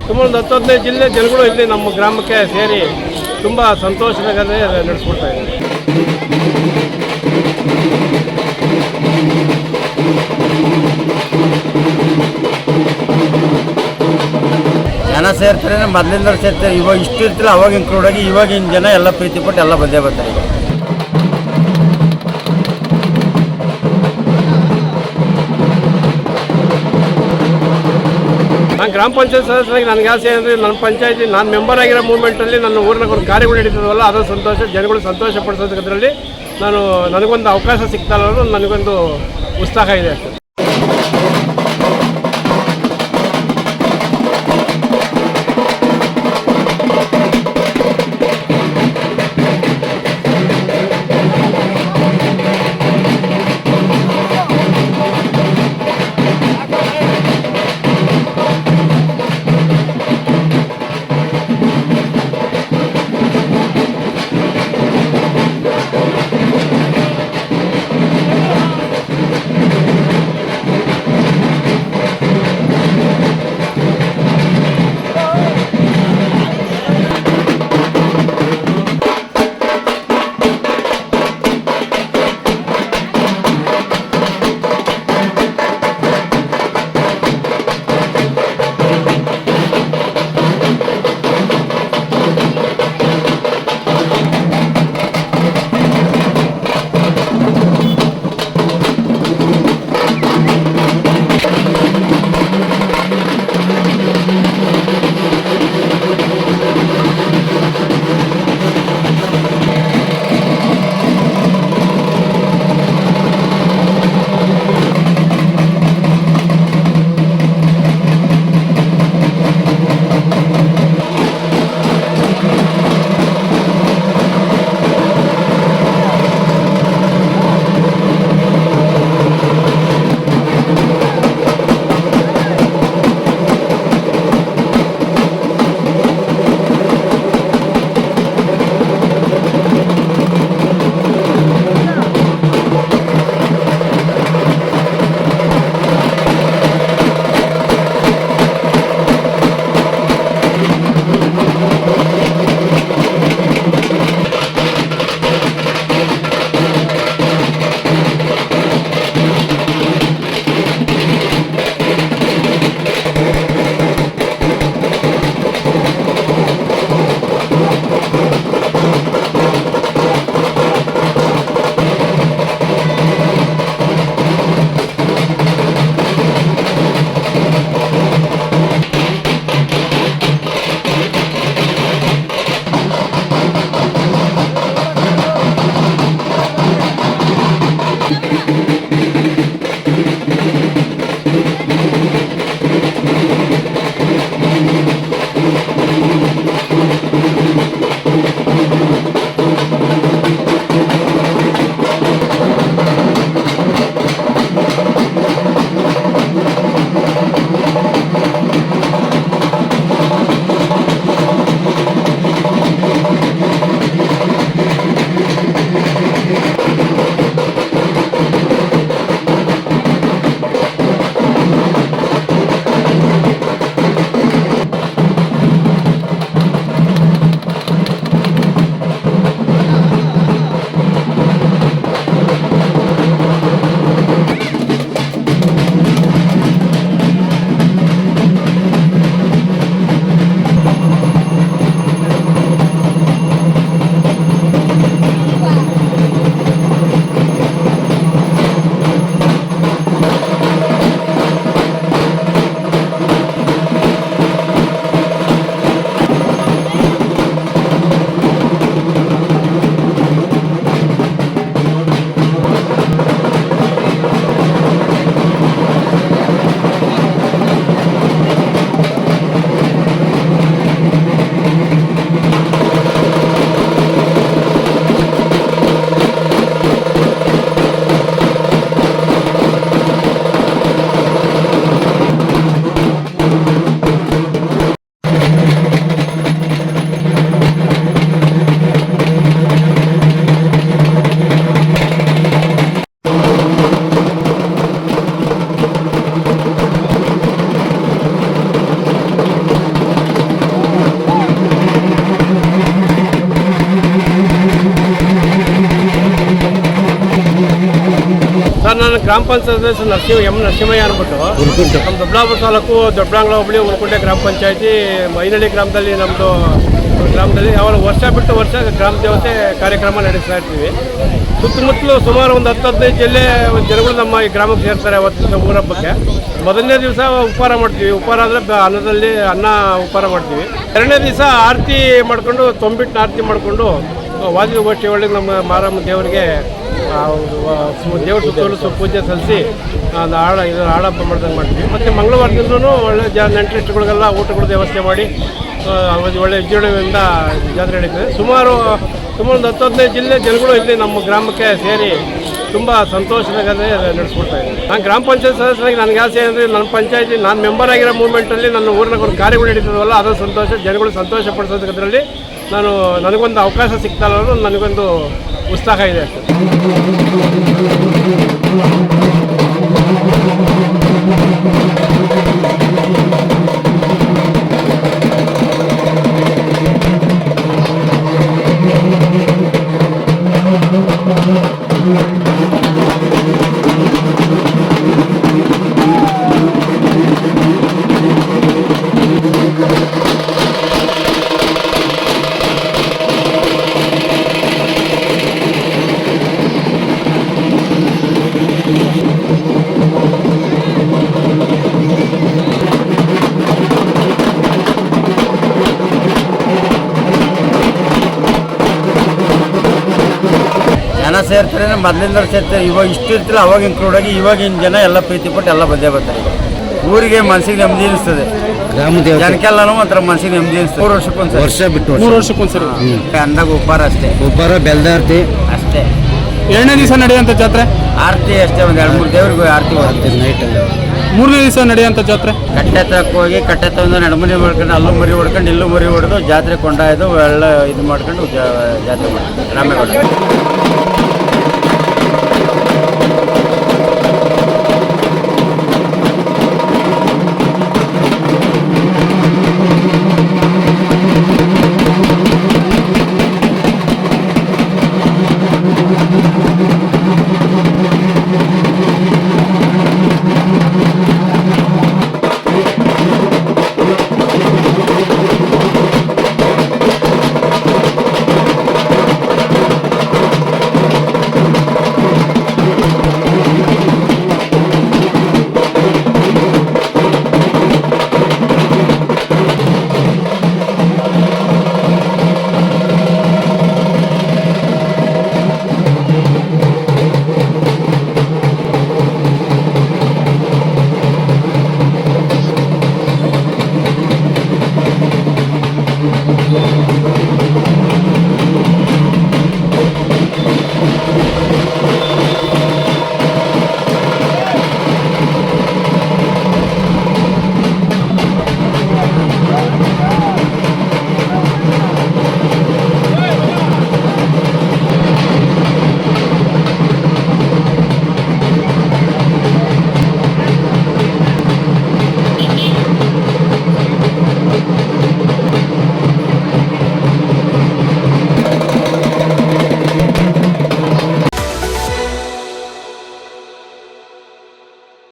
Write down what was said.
ಸುಮಾರು 10-15 ಜಿಲ್ಲೆ ಜನಗಳು ಇಲ್ಲಿ ನಮ್ಮ ಗ್ರಾಮಕ್ಕೆ ಸೇರಿ ತುಂಬ ಸಂತೋಷವಾಗಿ ನಡೆಸ್ಕೊಡ್ತಾ ಇದ್ದಾರೆ. ಜನ ಸೇರ್ತಾರೆ, ಮೊದಲಿಂದ ಸೇರ್ತಾರೆ. ಇವಾಗ ಇಷ್ಟು ಇರ್ತಿಲ್ಲ, ಅವಾಗ ಇನ್ಕ್ಲೂಡ್ ಆಗಿ ಇವಾಗಿನ ಜನ ಎಲ್ಲ ಪ್ರೀತಿ ಪಟ್ಟು ಎಲ್ಲ ಬಂದೇ ಬರ್ತಾರೆ. ನಾನು ಗ್ರಾಮ ಪಂಚಾಯತ್ ಸದಸ್ಯರಾಗಿ ನನಗೆ ಆಸೆ ಅಂದರೆ ನನ್ನ ಪಂಚಾಯತಿ ನಾನು ಮೆಂಬರ್ ಆಗಿರೋ ಮೂವ್ಮೆಂಟಲ್ಲಿ ನನ್ನ ಊರಿನ ಒಂದು ಕಾರ್ಯಗಳು ನಡೀತದಲ್ಲ, ಅದರ ಸಂತೋಷ, ಜನಗಳು ಸಂತೋಷ ಪಡಿಸೋದರಲ್ಲಿ ನನಗೊಂದು ಅವಕಾಶ ಸಿಗ್ತಾರಲ್ಲ ಅನ್ನೋದು ನನಗೊಂದು ಉತ್ಸಾಹ ಇದೆ ಅಷ್ಟೇ. ಗ್ರಾಮ ಪಂಚಾಯತ್ ಸದಸ್ಯ ನರಸಿಂಹಯ್ಯ ಅಂದ್ಬಿಟ್ಟು ನಮ್ಮ ದೊಡ್ಡಬಳ್ಳಾಪುರ ತಾಲೂಕು ದೊಡ್ಡಬಳ್ಳಾಂಗ್ಲ ಹೋಬಳಿ ಉಳ್ಕೊಂಡೆ ಗ್ರಾಮ ಪಂಚಾಯತಿ ಮೈನಳ್ಳಿ ಗ್ರಾಮದಲ್ಲಿ ನಮ್ಮದು ಗ್ರಾಮದಲ್ಲಿ ಯಾವಾಗ ವರ್ಷ ಬಿಟ್ಟು ವರ್ಷ ಗ್ರಾಮ ದೇವತೆ ಕಾರ್ಯಕ್ರಮ ನಡೆಸ್ತಾ ಇರ್ತೀವಿ. ಸುತ್ತಮುತ್ತಲು ಸುಮಾರು ಒಂದು 10-15 ಜಿಲ್ಲೆ ಜನಗಳು ನಮ್ಮ ಈ ಗ್ರಾಮಕ್ಕೆ ಸೇರ್ತಾರೆ. ಅವತ್ತಿನ ಊರಹಬ್ಬಕ್ಕೆ ಮೊದಲನೇ ದಿವಸ ಉಪಹಾರ ಮಾಡ್ತೀವಿ. ಉಪಹಾರ ಅಂದರೆ ಅನ್ನದಲ್ಲಿ ಅನ್ನ ಉಪಹಾರ ಮಾಡ್ತೀವಿ. ಎರಡನೇ ದಿವಸ ಆರತಿ ಮಾಡ್ಕೊಂಡು ತೊಂಬಿಟ್ಟು ಆರತಿ ಮಾಡಿಕೊಂಡು ವಾದ್ಯಗೋಷ್ಠಿ ಒಳಗೆ ನಮ್ಮ ಮಾರಮ್ಮ ದೇವರಿಗೆ ದೇವ್ರ ಸುತ್ತಲೂ ಪೂಜೆ ಸಲ್ಲಿಸಿ ಹಾಡಹಬ್ಬ ಮಾಡ್ದಂಗೆ ಮಾಡ್ತೀವಿ. ಮತ್ತು ಮಂಗಳವಾರದಿಂದಲೂ ಒಳ್ಳೆ ನೆಂಟರಿಷ್ಟಗಳಿಗೆಲ್ಲ ಊಟಗಳ ವ್ಯವಸ್ಥೆ ಮಾಡಿ ಒಳ್ಳೆ ವಿಜೃಂಭಣೆಯಿಂದ ಜಾತ್ರೆ ನಡೀತದೆ. ಸುಮಾರು ಒಂದು 10-15 ಜಿಲ್ಲೆ ಜನಗಳು ಇಲ್ಲಿ ನಮ್ಮ ಗ್ರಾಮಕ್ಕೆ ಸೇರಿ ತುಂಬ ಸಂತೋಷದಾಗದೇ ನಡೆಸ್ಕೊಡ್ತಾ ಇದ್ದೀನಿ. ನಾನು ಗ್ರಾಮ ಪಂಚಾಯತ್ ಸದಸ್ಯರಾಗಿ ನನಗೆ ಆಸೆ ಅಂದರೆ ನನ್ನ ಪಂಚಾಯತಿ ನಾನು ಮೆಂಬರ್ ಆಗಿರೋ ಮೂವ್ಮೆಂಟಲ್ಲಿ ನನ್ನ ಊರಿನ ಒಂದು ಕಾರ್ಯಗಳು ನಡೀತದಲ್ಲ ಅದರ ಸಂತೋಷ ಜನಗಳು ಸಂತೋಷ ಪಡಿಸೋದರಲ್ಲಿ ನನಗೊಂದು ಅವಕಾಶ ಸಿಗ್ತಾರೋ ನನಗೊಂದು ಉತ್ಸಾಹ ಇದೆ ಅಷ್ಟೇ. ಜನ ಸೇರ್ತಾರೆ, ಮೊದಲಿಂದ ಸೇರ್ತಾರೆ. ಇವಾಗ ಇಷ್ಟು ಇರ್ತಿಲ್ಲ, ಅವಾಗ ಇನ್ಕ್ಲೂಡ್ ಆಗಿ ಇವಾಗಿನ ಜನ ಎಲ್ಲ ಪ್ರೀತಿ ಪಟ್ಟು ಎಲ್ಲ ಬಂದೇ ಬರ್ತಾರೆ. ಊರಿಗೆ ಮನಸ್ಸಿಗೆ ನೆಮ್ಮದಿ ಅನಿಸ್ತದೆ. ಜನಕ್ಕೆಲ್ಲನೂ ಒಂಥರ ಮನಸ್ಸಿಗೆ ನೆಮ್ಮದಿ ಅನಿಸ್ತದೆ. 3 ವರ್ಷಕ್ಕೊಂದ್ಸರಿ, ವರ್ಷ ಬಿಟ್ಟು 3 ವರ್ಷಕ್ಕೊಂದ್ಸರಿ ಅಂದಾಗ ಉಪಹಾರ ಅಷ್ಟೇ, ಒಬ್ಬರ ಬೆಲ್ದಾರ್ತಿ ಅಷ್ಟೇ. 2ನೇ ದಿವಸ ನಡೆಯುವಂಥ ಜಾತ್ರೆ, ಆರತಿ ಅಷ್ಟೇ. ಒಂದು 2-3 ದೇವ್ರಿಗೆ ಆರತಿ ಹೋಗ್ತೀವಿ. ನೈಟಲ್ಲಿ 3ನೇ ದಿವಸ ನಡೆಯುವಂಥ ಜಾತ್ರೆ ಕಟ್ಟೆ ತಕ್ಕ ಹೋಗಿ ಕಟ್ಟೆ ತಗೊಂಡು ನಡಮನಿ ಮಾಡ್ಕೊಂಡು ಅಲ್ಲೂ ಮರಿ ಹೊಡ್ಕೊಂಡು ಇಲ್ಲೂ ಮರಿ ಹೊಡೆದು ಜಾತ್ರೆ ಕೊಂಡಾಯ್ದು ಎಲ್ಲ ಇದು ಮಾಡ್ಕೊಂಡು ಜಾತ್ರೆ ಮಾಡ್ತೀವಿ ರಾಮೇಗೌಡ.